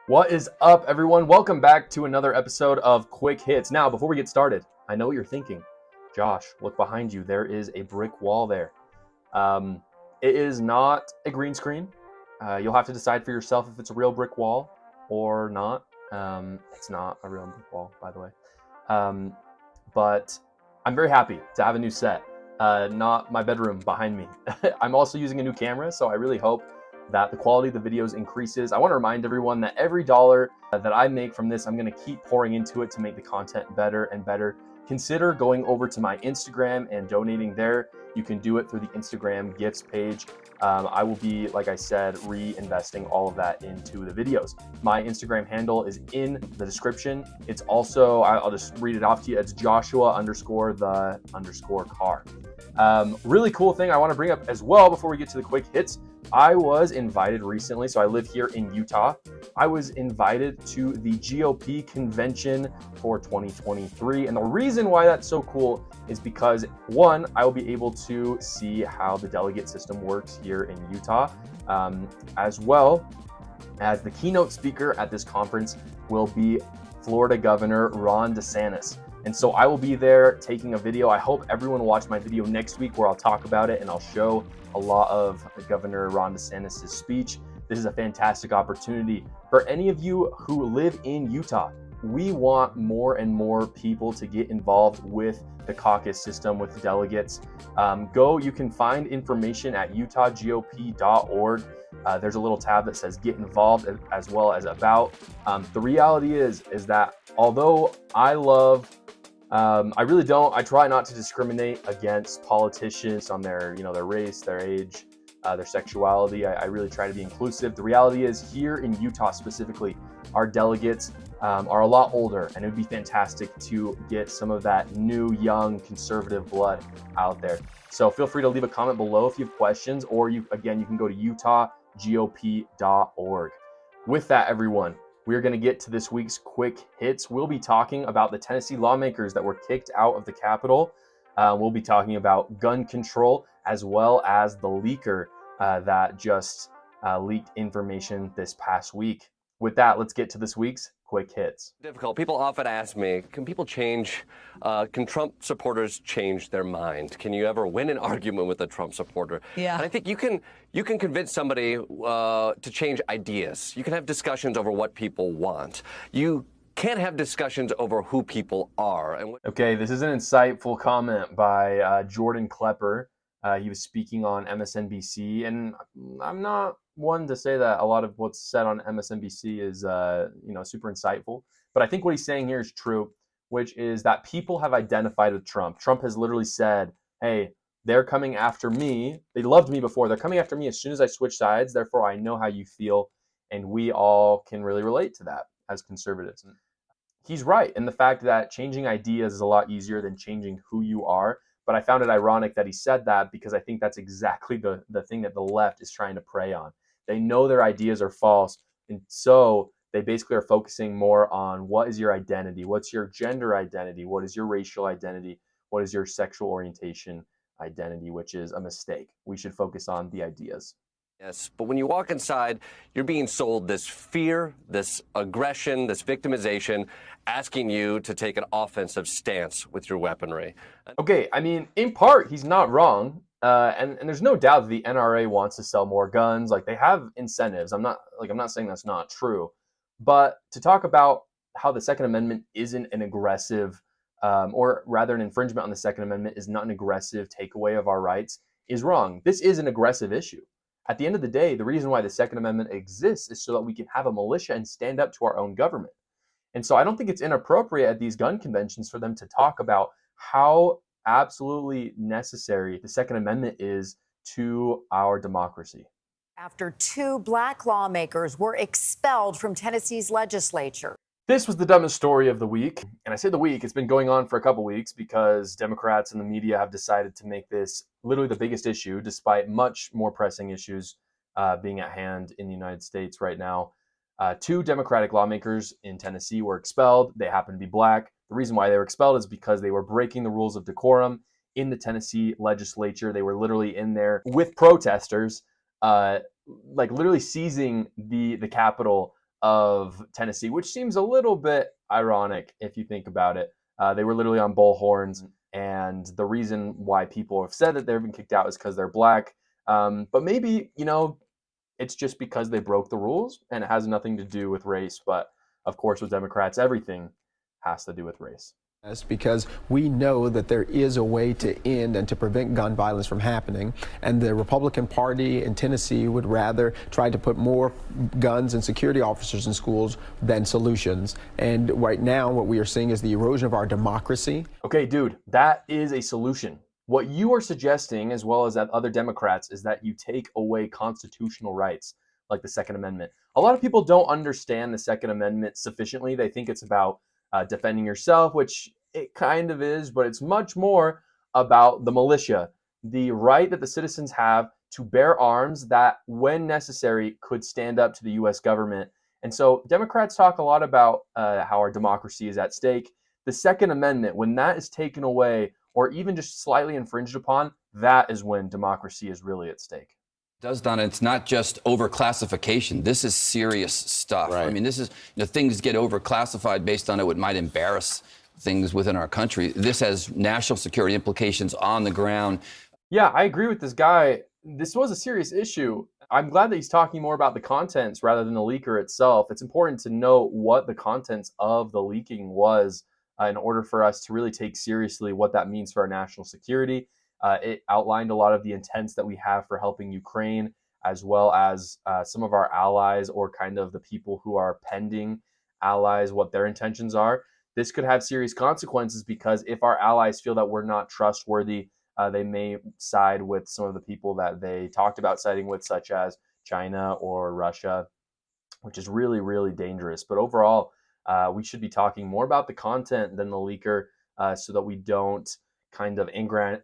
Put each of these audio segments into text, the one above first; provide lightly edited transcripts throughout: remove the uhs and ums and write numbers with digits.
What is up, everyone? Welcome back to another episode of Quick Hits. Now, before we get started, I know what you're thinking. Josh, look behind you. There is a brick wall there. It is not a green screen. You'll have to decide for yourself if it's a real brick wall or not. It's not a real brick wall, by the way. But I'm very happy to have a new set. Not my bedroom behind me. I'm also using a new camera, so I really hope that the quality of the videos increases. I want to remind everyone that every dollar that I make from this, I'm going to keep pouring into it to make the content better and better. Consider going over to my Instagram and donating there. You can do it through the Instagram gifts page. I will be, like I said, reinvesting all of that into the videos. My Instagram handle is in the description. It's also, I'll just read it off to you. It's Joshua_the_car. Really cool thing I want to bring up as well before we get to the quick hits. I was invited recently, so I live here in Utah. I was invited to the GOP convention for 2023. And the reason why that's so cool is because, one, I will be able to see how the delegate system works here in Utah, as well as the keynote speaker at this conference will be Florida Governor Ron DeSantis. And so I will be there taking a video. I hope everyone will watch my video next week where I'll talk about it and I'll show a lot of Governor Ron DeSantis' speech. This is a fantastic opportunity for any of you who live in Utah. We want more and more people to get involved with the caucus system, with delegates. You can find information at utahgop.org. There's a little tab that says get involved as well as about. The reality is that although I try not to discriminate against politicians on their race, their age, their sexuality. I really try to be inclusive. The reality is here in Utah specifically, our delegates are a lot older, and it would be fantastic to get some of that new, young, conservative blood out there. So feel free to leave a comment below if you have questions, or you can go to utahgop.org. With that, everyone, we're going to get to this week's quick hits. We'll be talking about the Tennessee lawmakers that were kicked out of the Capitol. We'll be talking about gun control, as well as the leaker that just leaked information this past week. With that, let's get to this week's quick hits. Difficult. People often ask me, can Trump supporters change their mind? Can you ever win an argument with a Trump supporter? Yeah. And I think you can convince somebody to change ideas. You can have discussions over what people want. You can't have discussions over who people are. Okay, this is an insightful comment by Jordan Klepper. He was speaking on MSNBC, and I'm not one to say that a lot of what's said on MSNBC is super insightful, but I think what he's saying here is true, which is that people have identified with Trump. Trump has literally said, hey, they're coming after me. They loved me before. They're coming after me as soon as I switch sides. Therefore, I know how you feel, and we all can really relate to that as conservatives. He's right in the fact that changing ideas is a lot easier than changing who you are. But I found it ironic that he said that, because I think that's exactly the thing that the left is trying to prey on. They know their ideas are false, and so they basically are focusing more on what is your identity, what's your gender identity, what is your racial identity, what is your sexual orientation identity, which is a mistake. We should focus on the ideas. Yes, but when you walk inside, you're being sold this fear, this aggression, this victimization, asking you to take an offensive stance with your weaponry. Okay, I mean, in part, he's not wrong. And there's no doubt that the NRA wants to sell more guns. Like, they have incentives. I'm not saying that's not true. But to talk about how the Second Amendment isn't an aggressive, or rather an infringement on the Second Amendment is not an aggressive takeaway of our rights, is wrong. This is an aggressive issue. At the end of the day, the reason why the Second Amendment exists is so that we can have a militia and stand up to our own government. And so I don't think it's inappropriate at these gun conventions for them to talk about how absolutely necessary the Second Amendment is to our democracy. After 2 black lawmakers were expelled from Tennessee's legislature. This was the dumbest story of the week. And I say the week, it's been going on for a couple weeks because Democrats and the media have decided to make this literally the biggest issue, despite much more pressing issues being at hand in the United States right now. 2 Democratic lawmakers in Tennessee were expelled. They happen to be black. The reason why they were expelled is because they were breaking the rules of decorum in the Tennessee legislature. They were literally in there with protesters, like literally seizing the Capitol of Tennessee, which seems a little bit ironic if you think about it. They were literally on bullhorns, and the reason why people have said that they've been kicked out is because they're black. But maybe, it's just because they broke the rules and it has nothing to do with race. But of course, with Democrats, everything has to do with race. Because we know that there is a way to end and to prevent gun violence from happening, and the Republican Party in Tennessee would rather try to put more guns and security officers in schools than solutions. And right now what we are seeing is the erosion of our democracy. Okay, dude, that is a solution. What you are suggesting, as well as that other Democrats, is that you take away constitutional rights like the Second Amendment. A lot of people don't understand the Second Amendment sufficiently. They think it's about defending yourself, which it kind of is, but it's much more about the militia, the right that the citizens have to bear arms that, when necessary, could stand up to the U.S. government. And so Democrats talk a lot about how our democracy is at stake. The Second Amendment, when that is taken away or even just slightly infringed upon, that is when democracy is really at stake. Does, Donna, it's not just overclassification. This is serious stuff. Right. I mean, this is, things get overclassified based on what might embarrass things within our country. This has national security implications on the ground. Yeah, I agree with this guy. This was a serious issue. I'm glad that he's talking more about the contents rather than the leaker itself. It's important to know what the contents of the leaking was in order for us to really take seriously what that means for our national security. It outlined a lot of the intents that we have for helping Ukraine, as well as some of our allies, or kind of the people who are pending allies, what their intentions are. This could have serious consequences, because if our allies feel that we're not trustworthy, they may side with some of the people that they talked about siding with, such as China or Russia, which is really, really dangerous. But overall, we should be talking more about the content than the leaker, so that we don't kind of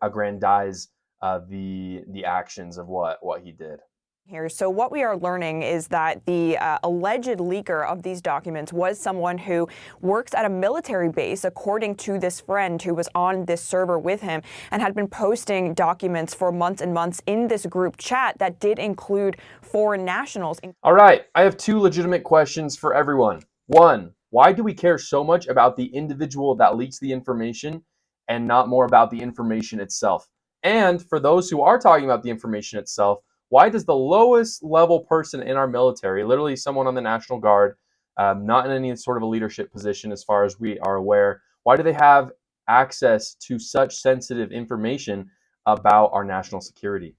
aggrandize the actions of what he did. Here. So what we are learning is that the alleged leaker of these documents was someone who works at a military base, according to this friend who was on this server with him and had been posting documents for months and months in this group chat that did include foreign nationals. All right, I have two legitimate questions for everyone. One, why do we care so much about the individual that leaks the information and not more about the information itself? And for those who are talking about the information itself, why does the lowest level person in our military, literally someone on the National Guard, not in any sort of a leadership position as far as we are aware, why do they have access to such sensitive information about our national security?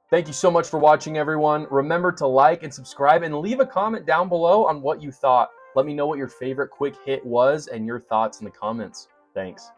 Thank you so much for watching, everyone. Remember to like and subscribe and leave a comment down below on what you thought. Let me know what your favorite quick hit was and your thoughts in the comments. Thanks.